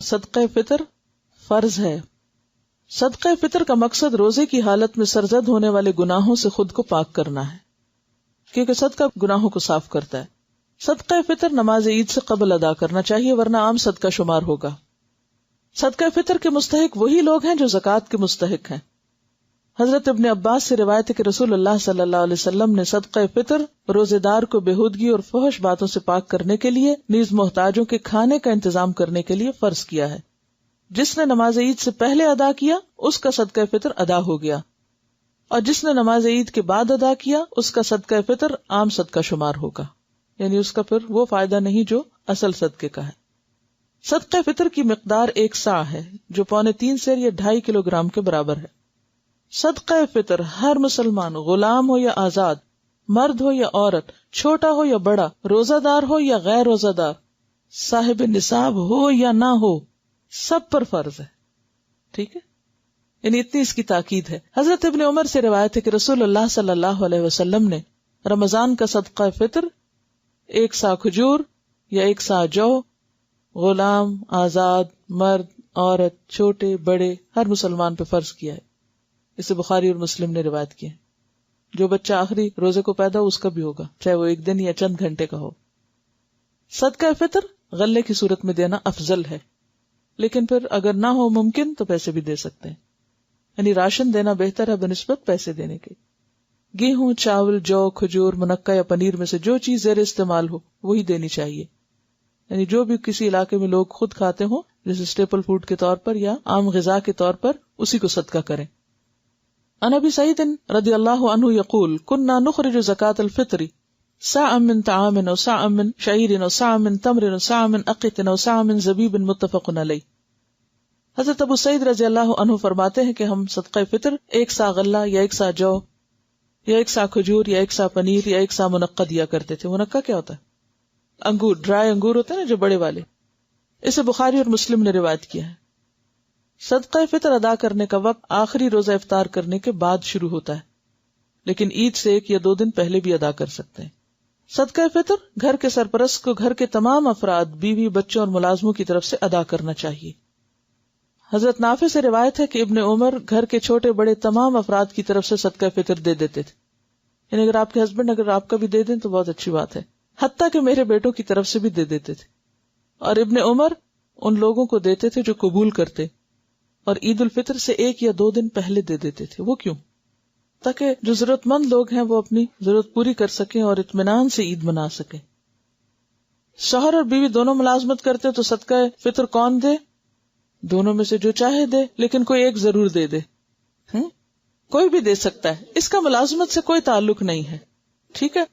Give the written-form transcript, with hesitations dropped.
صدقہ فطر فرض ہے. صدقہ فطر کا مقصد روزے کی حالت میں سرزد ہونے والے گناہوں سے خود کو پاک کرنا ہے، کیونکہ صدقہ گناہوں کو صاف کرتا ہے. صدقہ فطر نماز عید سے قبل ادا کرنا چاہیے ورنہ عام صدقہ شمار ہوگا. صدقہ فطر کے مستحق وہی لوگ ہیں جو زکوٰۃ کے مستحق ہیں. حضرت ابن عباس سے روایت ہے کہ رسول اللہ صلی اللہ علیہ وسلم نے صدقہ فطر روزے دار کو بےہودگی اور فحش باتوں سے پاک کرنے کے لیے نیز محتاجوں کے کھانے کا انتظام کرنے کے لیے فرض کیا ہے. جس نے نماز عید سے پہلے ادا کیا اس کا صدقہ فطر ادا ہو گیا، اور جس نے نماز عید کے بعد ادا کیا اس کا صدقہ فطر عام صدقہ شمار ہوگا، یعنی اس کا پھر وہ فائدہ نہیں جو اصل صدقے کا ہے. صدقہ فطر کی مقدار 1 صاع ہے جو 3.25 سیر یا 2.5 کلو گرام کے برابر ہے. صدقہ فطر ہر مسلمان، غلام ہو یا آزاد، مرد ہو یا عورت، چھوٹا ہو یا بڑا، روزہ دار ہو یا غیر روزہ دار، صاحب نصاب ہو یا نہ ہو، سب پر فرض ہے. ٹھیک ہے، یعنی اتنی اس کی تاکید ہے. حضرت ابن عمر سے روایت ہے کہ رسول اللہ صلی اللہ علیہ وسلم نے رمضان کا صدقہ فطر 1 صاع کھجور یا 1 صاع جو، غلام، آزاد، مرد، عورت، چھوٹے بڑے ہر مسلمان پہ فرض کیا ہے. اسے بخاری اور مسلم نے روایت کیا ہے. جو بچہ آخری روزے کو پیدا ہو اس کا بھی ہوگا، چاہے وہ 1 دن یا چند گھنٹے کا ہو. صدقہ فطر غلے کی صورت میں دینا افضل ہے، لیکن پھر اگر نہ ہو ممکن تو پیسے بھی دے سکتے ہیں، یعنی راشن دینا بہتر ہے بنسبت پیسے دینے کے. گیہوں، چاول، جو، کھجور، منقع یا پنیر میں سے جو چیز زیر استعمال ہو وہی دینی چاہیے، یعنی جو بھی کسی علاقے میں لوگ خود کھاتے ہوں جیسے اسٹیپل فوڈ کے طور پر یا عام غذا کے طور پر، اسی کو صدقہ کریں. عن ابی سعید رضی اللہ عنہ یقول كنا نخرج زکاة الفطر صاعا من طعام و صاعا من شعیر و صاعا من تمر و صاعا من اقط و صاعا من زبیب متفق علیہ. حضرت ابو سعید رضی اللہ عنہ فرماتے ہیں کہ ہم صدقہ فطر 1 صاع غلہ یا 1 صاع جو یا 1 صاع کھجور یا 1 صاع پنیر یا 1 صاع منقع دیا کرتے تھے. منقع کیا ہوتا ہے؟ انگور، ڈرائی انگور ہوتے ہیں نا جو بڑے والے. اسے بخاری اور مسلم نے روایت کیا ہے. صدقہ فطر ادا کرنے کا وقت آخری روزہ افطار کرنے کے بعد شروع ہوتا ہے، لیکن عید سے 1 یا 2 دن پہلے بھی ادا کر سکتے ہیں. صدقہ فطر گھر کے سرپرست کو گھر کے تمام افراد، بیوی، بچوں اور ملازموں کی طرف سے ادا کرنا چاہیے. حضرت نافع سے روایت ہے کہ ابن عمر گھر کے چھوٹے بڑے تمام افراد کی طرف سے صدقہ فطر دے دیتے تھے، یعنی اگر آپ کے ہسبینڈ اگر آپ کا بھی دے دیں تو بہت اچھی بات ہے، حتیٰ کہ میرے بیٹوں کی طرف سے بھی دے دیتے تھے. اور ابن عمر ان لوگوں کو دیتے تھے جو قبول کرتے، اور عید الفطر سے 1 یا 2 دن پہلے دے دیتے تھے. وہ کیوں؟ تاکہ جو ضرورت مند لوگ ہیں وہ اپنی ضرورت پوری کر سکیں اور اطمینان سے عید منا سکیں. شوہر اور بیوی دونوں ملازمت کرتے تو صدقہ فطر کون دے؟ دونوں میں سے جو چاہے دے، لیکن کوئی ایک ضرور دے دے. کوئی بھی دے سکتا ہے، اس کا ملازمت سے کوئی تعلق نہیں ہے. ٹھیک ہے.